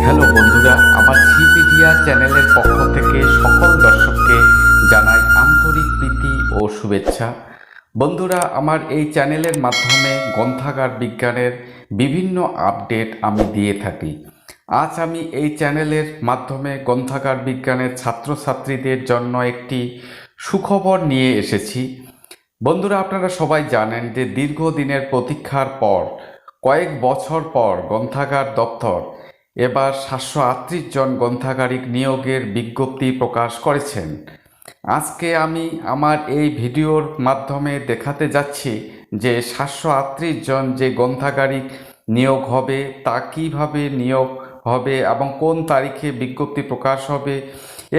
Hello বন্ধুরা, আমার সিপিডিয়া চ্যানেলের পক্ষ থেকে সকল দর্শককে জানাই আন্তরিক প্রীতি ও শুভেচ্ছা। বন্ধুরা, আমার এই চ্যানেলের মাধ্যমে গ্রন্থাগার বিজ্ঞানের বিভিন্ন আপডেট আমি দিয়ে থাকি। আজ আমি এই চ্যানেলের মাধ্যমে গ্রন্থাগার বিজ্ঞানের ছাত্রছাত্রীদের জন্য একটি সুখবর নিয়ে এসেছি। বন্ধুরা, আপনারা সবাই জানেন যে দীর্ঘদিনের প্রতীক্ষার পর কয়েক বছর পর গ্রন্থাগার দপ্তর এবার 738 জন গ্রন্থাগারিক নিয়োগের বিজ্ঞপ্তি প্রকাশ করেছেন। আজকে আমি আমার এই ভিডিওর মাধ্যমে দেখাতে যাচ্ছি যে 738 জন যে গ্রন্থাগারিক নিয়োগ হবে তা কিভাবে নিয়োগ হবে এবং কোন তারিখে বিজ্ঞপ্তি প্রকাশ হবে,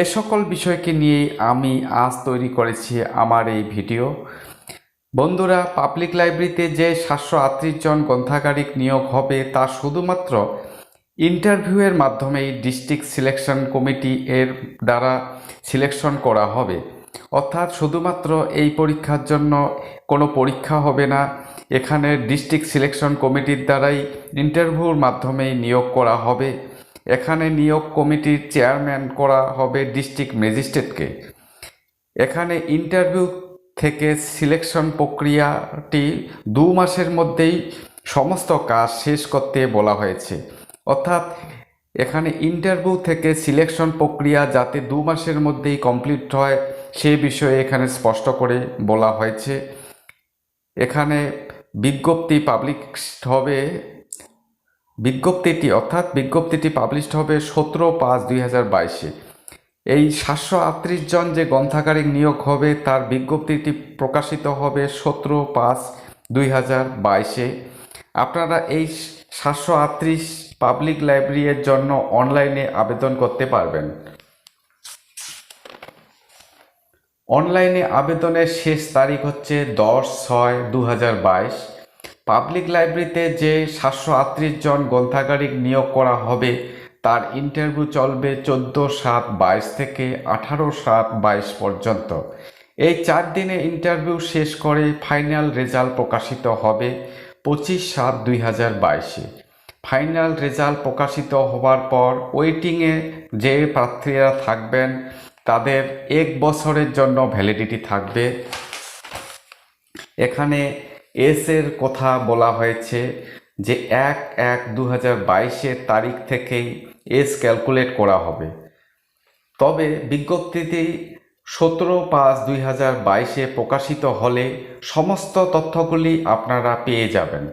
এ সকল বিষয়কে নিয়ে আমি আজ তৈরি করেছি আমার এই ভিডিও। বন্ধুরা, পাবলিক লাইব্রেরিতে যে 738 জন গ্রন্থাগারিক নিয়োগ হবে তা শুধুমাত্র ইন্টারভিউয়ের মাধ্যমেই ডিস্ট্রিক্ট সিলেকশন কমিটি এর দ্বারা সিলেকশন করা হবে। অর্থাৎ শুধুমাত্র এই পরীক্ষার জন্য কোনো পরীক্ষা হবে না, এখানে ডিস্ট্রিক্ট সিলেকশন কমিটির দ্বারাই ইন্টারভিউর মাধ্যমেই নিয়োগ করা হবে। এখানে নিয়োগ কমিটির চেয়ারম্যান করা হবে ডিস্ট্রিক্ট ম্যাজিস্ট্রেটকে। এখানে ইন্টারভিউ থেকে সিলেকশন প্রক্রিয়াটি 2 মাসের মধ্যেই সমস্ত কাজ শেষ করতে বলা হয়েছে। অর্থাৎ এখানে ইন্টারভিউ থেকে সিলেকশন প্রক্রিয়া যাতে 2 মাসের মধ্যেই কমপ্লিট হয় সে বিষয়ে এখানে স্পষ্ট করে বলা হয়েছে। এখানে বিজ্ঞপ্তি পাবলিশড হবে, বিজ্ঞপ্তিটি পাবলিশড হবে 17/5/2022-এ। এই 738 জন যে গ্রন্থাগারিক নিয়োগ হবে তার বিজ্ঞপ্তিটি প্রকাশিত হবে 17/5/2022-এ। আপনারা এই 738 পাবলিক লাইব্রেরির জন্য অনলাইনে আবেদন করতে পারবেন। অনলাইনে আবেদনের শেষ তারিখ হচ্ছে 10/6/2022। পাবলিক লাইব্রেরিতে যে 738 জন গ্রন্থাগারিক নিয়োগ করা হবে তার ইন্টারভিউ চলবে 14/7/22 থেকে 18/7/22 পর্যন্ত। এই 4 দিনে ইন্টারভিউ শেষ করে ফাইনাল রেজাল্ট প্রকাশিত হবে 25/7/2022-এ। ফাইনাল রেজাল্ট প্রকাশিত হওয়ার পর ওয়েটিংয়ে যে প্রার্থীরা থাকবেন তাদের 1 বছরের জন্য ভ্যালিডিটি থাকবে। এখানে এর কথা বলা হয়েছে যে 1/1/2022-এর তারিখ থেকেই ক্যালকুলেট করা হবে। তবে বিজ্ঞপ্তিটি 17/5/2022-এ প্রকাশিত হলে সমস্ত তথ্যগুলি আপনারা পেয়ে যাবেন।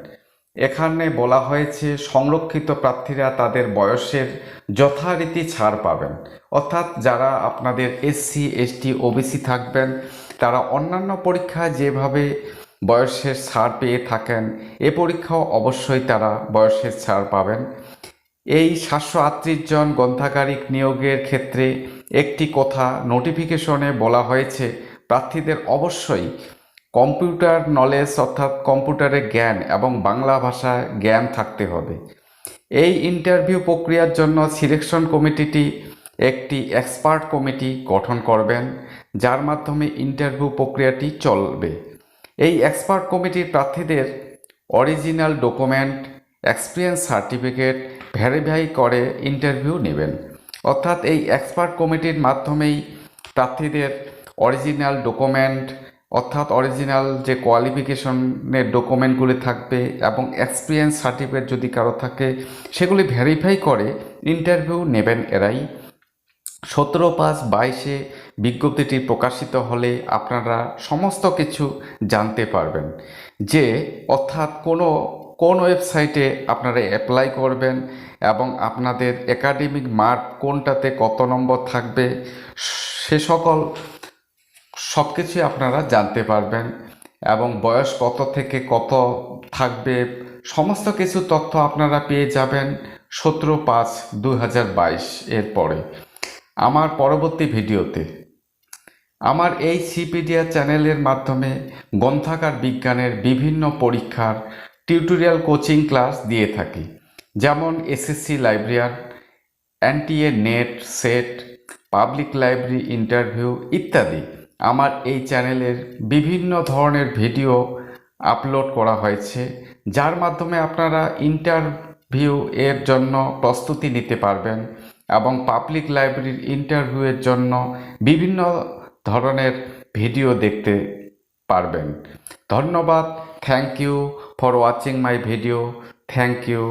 এখানে বলা হয়েছে সংরক্ষিত প্রার্থীরা তাদের বয়সের যথারীতি ছাড় পাবেন। অর্থাৎ যারা আপনাদের SC ST OBC থাকবেন তারা অন্যান্য পরীক্ষায় যেভাবে বয়সের ছাড় পেয়ে থাকেন এ পরীক্ষাও অবশ্যই তারা বয়সের ছাড় পাবেন। এই 738 জন গ্রন্থাগারিক নিয়োগের ক্ষেত্রে একটি কথা নোটিফিকেশনে বলা হয়েছে, প্রার্থীদের অবশ্যই কম্পিউটার নলেজ অর্থাৎ কম্পিউটারের জ্ঞান এবং বাংলা ভাষায় জ্ঞান থাকতে হবে। এই ইন্টারভিউ প্রক্রিয়ার জন্য সিলেকশন কমিটিটি একটি এক্সপার্ট কমিটি গঠন করবেন যার মাধ্যমে ইন্টারভিউ প্রক্রিয়াটি চলবে। এই এক্সপার্ট কমিটির প্রার্থীদের original document, experience certificate verify করে ইন্টারভিউ নেবেন। অর্থাৎ এই এক্সপার্ট কমিটির মাধ্যমেই প্রার্থীদের অরিজিনাল ডকুমেন্ট অর্থাৎ অরিজিনাল যে কোয়ালিফিকেশনের ডকুমেন্টগুলি থাকবে এবং এক্সপিরিয়েন্স সার্টিফিকেট যদি কারো থাকে সেগুলি ভেরিফাই করে ইন্টারভিউ নেবেন এরাই। 17/5/22-এ বিজ্ঞপ্তিটি প্রকাশিত হলে আপনারা সমস্ত কিছু জানতে পারবেন যে অর্থাৎ কোন ওয়েবসাইটে আপনারা অ্যাপ্লাই করবেন এবং আপনাদের একাডেমিক মার্ক কোনটাতে কত নম্বর থাকবে সে সব কিছুই আপনারা জানতে পারবেন এবং বয়স কত থেকে কত থাকবে সমস্ত কিছু তথ্য আপনারা পেয়ে যাবেন 17/5/2022 এর পরে। আমার পরবর্তী ভিডিওতে আমার এই সিপিডিয়া চ্যানেলের মাধ্যমে গ্রন্থাগার বিজ্ঞানের বিভিন্ন পরীক্ষার টিউটোরিয়াল কোচিং ক্লাস দিয়ে থাকি, যেমন SSC librarian, NTA net set, public library interview ইত্যাদি। আমার এই চ্যানেলের বিভিন্ন ধরনের ভিডিও আপলোড করা হয়েছে যার মাধ্যমে আপনারা ভিউ এর জন্য প্রস্তুতি নিতে পারবেন এবং পাবলিক লাইব্রেরির ইন্টারভিউয়ের জন্য বিভিন্ন ধরনের ভিডিও দেখতে পারবেন। ধন্যবাদ। Thank you for watching my video. Thank you.